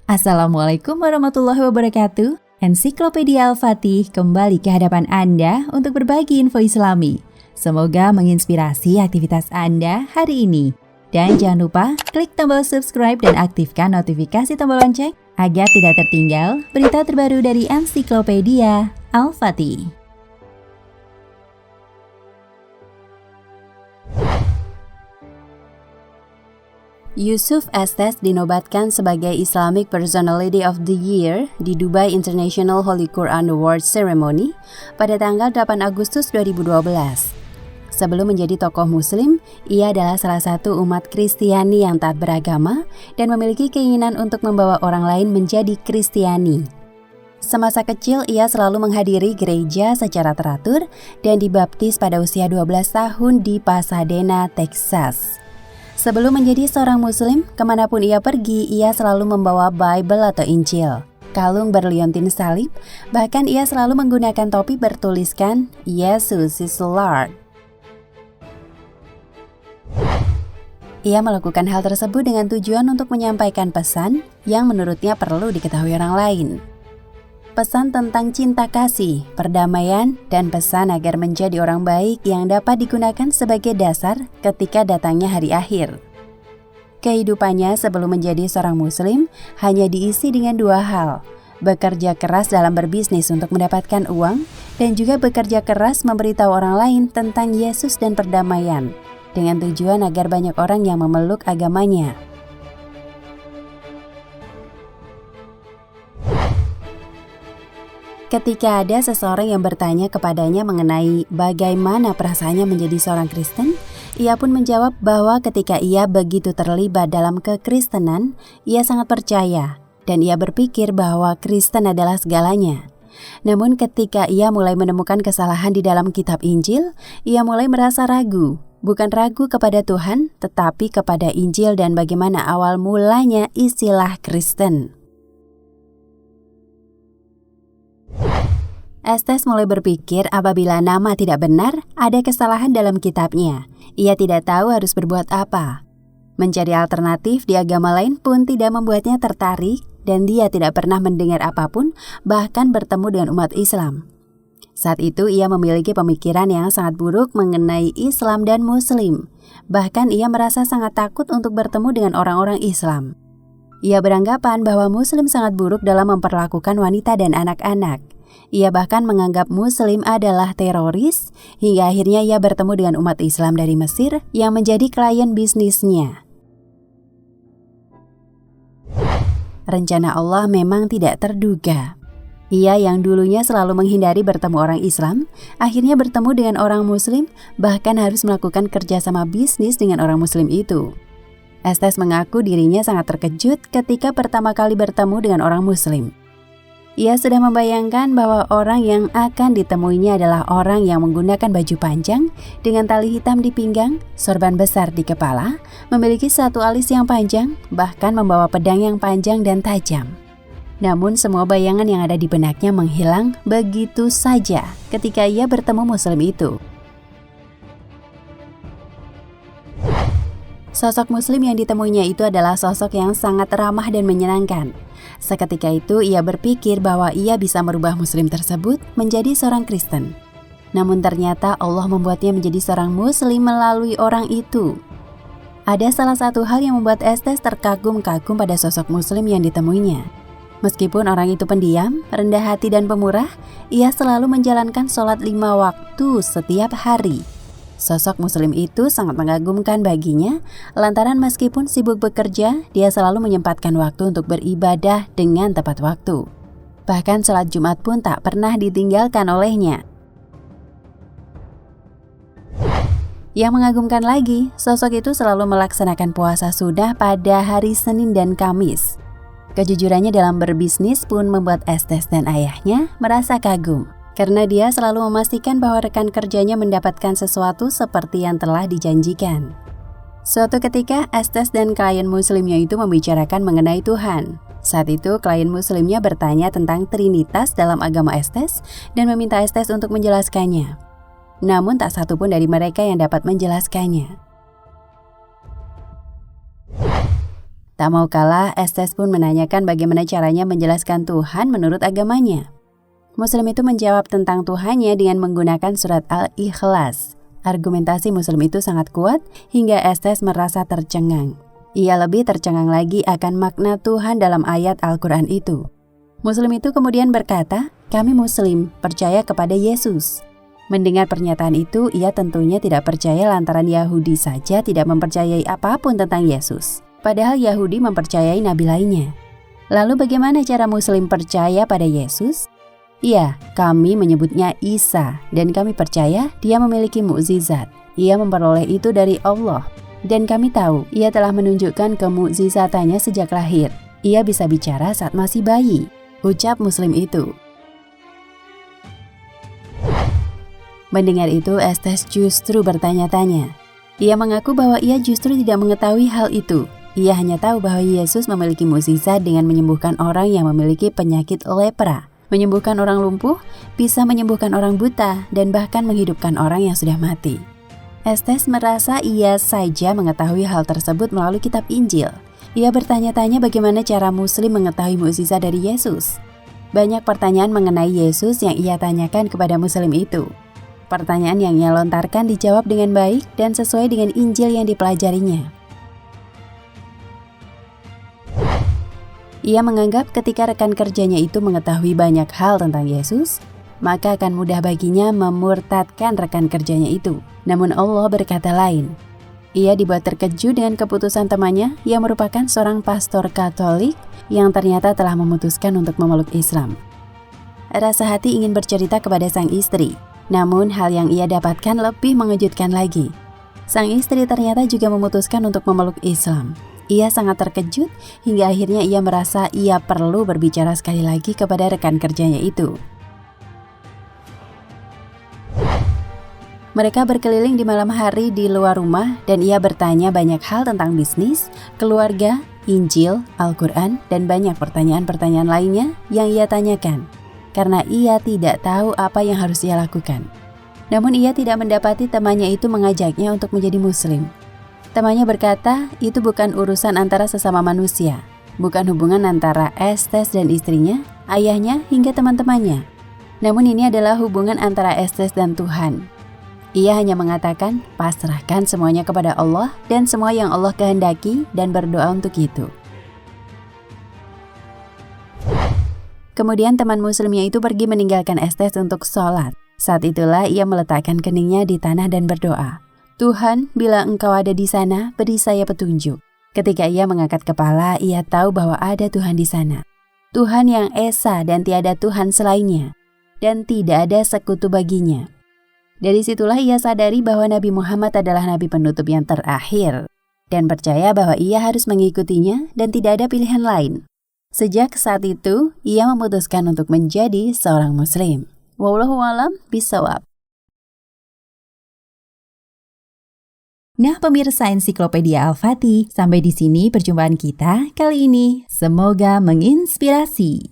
Assalamualaikum warahmatullahi wabarakatuh. Ensiklopedia Al-Fatih kembali ke hadapan Anda untuk berbagi info Islami. Semoga menginspirasi aktivitas Anda hari ini. Dan jangan lupa klik tombol subscribe dan aktifkan notifikasi tombol lonceng agar tidak tertinggal berita terbaru dari Ensiklopedia Al-Fatih. Yusuf Estes dinobatkan sebagai Islamic Personality of the Year di Dubai International Holy Quran Awards Ceremony pada tanggal 8 Agustus 2012. Sebelum menjadi tokoh muslim, ia adalah salah satu umat Kristiani yang taat beragama dan memiliki keinginan untuk membawa orang lain menjadi Kristiani. Semasa kecil, ia selalu menghadiri gereja secara teratur dan dibaptis pada usia 12 tahun di Pasadena, Texas. Sebelum menjadi seorang muslim, kemanapun ia pergi, ia selalu membawa Bible atau Injil, kalung berliontin salib, bahkan ia selalu menggunakan topi bertuliskan Yesus is Lord. Ia melakukan hal tersebut dengan tujuan untuk menyampaikan pesan yang menurutnya perlu diketahui orang lain. Pesan tentang cinta kasih, perdamaian, dan pesan agar menjadi orang baik yang dapat digunakan sebagai dasar ketika datangnya hari akhir. Kehidupannya sebelum menjadi seorang muslim hanya diisi dengan dua hal, bekerja keras dalam berbisnis untuk mendapatkan uang, dan juga bekerja keras memberitahu orang lain tentang Yesus dan perdamaian, dengan tujuan agar banyak orang yang memeluk agamanya. Ketika ada seseorang yang bertanya kepadanya mengenai bagaimana perasaannya menjadi seorang Kristen, ia pun menjawab bahwa ketika ia begitu terlibat dalam kekristenan, ia sangat percaya dan ia berpikir bahwa Kristen adalah segalanya. Namun ketika ia mulai menemukan kesalahan di dalam kitab Injil, ia mulai merasa ragu. Bukan ragu kepada Tuhan, tetapi kepada Injil dan bagaimana awal mulanya istilah Kristen. Estes mulai berpikir apabila nama tidak benar, ada kesalahan dalam kitabnya. Ia tidak tahu harus berbuat apa. Mencari alternatif di agama lain pun tidak membuatnya tertarik dan dia tidak pernah mendengar apapun, bahkan bertemu dengan umat Islam. Saat itu ia memiliki pemikiran yang sangat buruk mengenai Islam dan Muslim. Bahkan ia merasa sangat takut untuk bertemu dengan orang-orang Islam. Ia beranggapan bahwa Muslim sangat buruk dalam memperlakukan wanita dan anak-anak. Ia bahkan menganggap Muslim adalah teroris, hingga akhirnya ia bertemu dengan umat Islam dari Mesir yang menjadi klien bisnisnya. Rencana Allah memang tidak terduga. Ia yang dulunya selalu menghindari bertemu orang Islam, akhirnya bertemu dengan orang Muslim, bahkan harus melakukan kerjasama bisnis dengan orang Muslim itu. Estes mengaku dirinya sangat terkejut ketika pertama kali bertemu dengan orang Muslim. Ia sudah membayangkan bahwa orang yang akan ditemuinya adalah orang yang menggunakan baju panjang dengan tali hitam di pinggang, sorban besar di kepala, memiliki satu alis yang panjang, bahkan membawa pedang yang panjang dan tajam. Namun semua bayangan yang ada di benaknya menghilang begitu saja ketika ia bertemu Muslim itu. Sosok Muslim yang ditemuinya itu adalah sosok yang sangat ramah dan menyenangkan. Seketika itu ia berpikir bahwa ia bisa merubah Muslim tersebut menjadi seorang Kristen. Namun ternyata Allah membuatnya menjadi seorang Muslim melalui orang itu. Ada salah satu hal yang membuat Estes terkagum-kagum pada sosok Muslim yang ditemuinya. Meskipun orang itu pendiam, rendah hati dan pemurah, ia selalu menjalankan sholat 5 waktu setiap hari. Sosok Muslim itu sangat mengagumkan baginya, lantaran meskipun sibuk bekerja, dia selalu menyempatkan waktu untuk beribadah dengan tepat waktu. Bahkan sholat Jumat pun tak pernah ditinggalkan olehnya. Yang mengagumkan lagi, sosok itu selalu melaksanakan puasa sunnah pada hari Senin dan Kamis. Kejujurannya dalam berbisnis pun membuat Estes dan ayahnya merasa kagum, karena dia selalu memastikan bahwa rekan kerjanya mendapatkan sesuatu seperti yang telah dijanjikan. Suatu ketika, Estes dan klien Muslimnya itu membicarakan mengenai Tuhan. Saat itu, klien Muslimnya bertanya tentang Trinitas dalam agama Estes dan meminta Estes untuk menjelaskannya. Namun tak satu pun dari mereka yang dapat menjelaskannya. Tak mau kalah, Estes pun menanyakan bagaimana caranya menjelaskan Tuhan menurut agamanya. Muslim itu menjawab tentang Tuhannya dengan menggunakan surat Al-Ikhlas. Argumentasi Muslim itu sangat kuat hingga Estes merasa tercengang. Ia lebih tercengang lagi akan makna Tuhan dalam ayat Al-Quran itu. Muslim itu kemudian berkata, "Kami Muslim percaya kepada Yesus." Mendengar pernyataan itu, ia tentunya tidak percaya lantaran Yahudi saja tidak mempercayai apapun tentang Yesus. Padahal Yahudi mempercayai nabi lainnya. Lalu bagaimana cara Muslim percaya pada Yesus? Ya, kami menyebutnya Isa dan kami percaya dia memiliki mukjizat. Ia memperoleh itu dari Allah. Dan kami tahu ia telah menunjukkan kemukjizatannya sejak lahir. Ia bisa bicara saat masih bayi, ucap Muslim itu. Mendengar itu, Estes justru bertanya-tanya. Ia mengaku bahwa ia justru tidak mengetahui hal itu. Ia hanya tahu bahwa Yesus memiliki mukjizat dengan menyembuhkan orang yang memiliki penyakit lepra, menyembuhkan orang lumpuh, bisa menyembuhkan orang buta, dan bahkan menghidupkan orang yang sudah mati. Estes merasa ia saja mengetahui hal tersebut melalui kitab Injil. Ia bertanya-tanya bagaimana cara Muslim mengetahui mukjizat dari Yesus. Banyak pertanyaan mengenai Yesus yang ia tanyakan kepada Muslim itu. Pertanyaan yang ia lontarkan dijawab dengan baik dan sesuai dengan Injil yang dipelajarinya. Ia menganggap ketika rekan kerjanya itu mengetahui banyak hal tentang Yesus, maka akan mudah baginya memurtadkan rekan kerjanya itu. Namun Allah berkata lain. Ia dibuat terkejut dengan keputusan temannya yang merupakan seorang pastor Katolik yang ternyata telah memutuskan untuk memeluk Islam. Rasa hati ingin bercerita kepada sang istri, namun hal yang ia dapatkan lebih mengejutkan lagi. Sang istri ternyata juga memutuskan untuk memeluk Islam. Ia sangat terkejut hingga akhirnya ia merasa ia perlu berbicara sekali lagi kepada rekan kerjanya itu. Mereka berkeliling di malam hari di luar rumah dan ia bertanya banyak hal tentang bisnis, keluarga, Injil, Al-Quran, dan banyak pertanyaan-pertanyaan lainnya yang ia tanyakan. Karena ia tidak tahu apa yang harus ia lakukan. Namun ia tidak mendapati temannya itu mengajaknya untuk menjadi Muslim. Temannya berkata, itu bukan urusan antara sesama manusia, bukan hubungan antara Estes dan istrinya, ayahnya, hingga teman-temannya. Namun ini adalah hubungan antara Estes dan Tuhan. Ia hanya mengatakan, pasrahkan semuanya kepada Allah dan semua yang Allah kehendaki dan berdoa untuk itu. Kemudian teman Muslimnya itu pergi meninggalkan Estes untuk sholat. Saat itulah ia meletakkan keningnya di tanah dan berdoa. Tuhan, bila Engkau ada di sana, beri saya petunjuk. Ketika ia mengangkat kepala, ia tahu bahwa ada Tuhan di sana. Tuhan yang esa dan tiada Tuhan selainnya, dan tidak ada sekutu baginya. Dari situlah ia sadari bahwa Nabi Muhammad adalah Nabi penutup yang terakhir, dan percaya bahwa ia harus mengikutinya dan tidak ada pilihan lain. Sejak saat itu, ia memutuskan untuk menjadi seorang Muslim. Wallahu a'lam bishawab. Nah pemirsa Ensiklopedia Al-Fatih, sampai di sini perjumpaan kita kali ini. Semoga menginspirasi.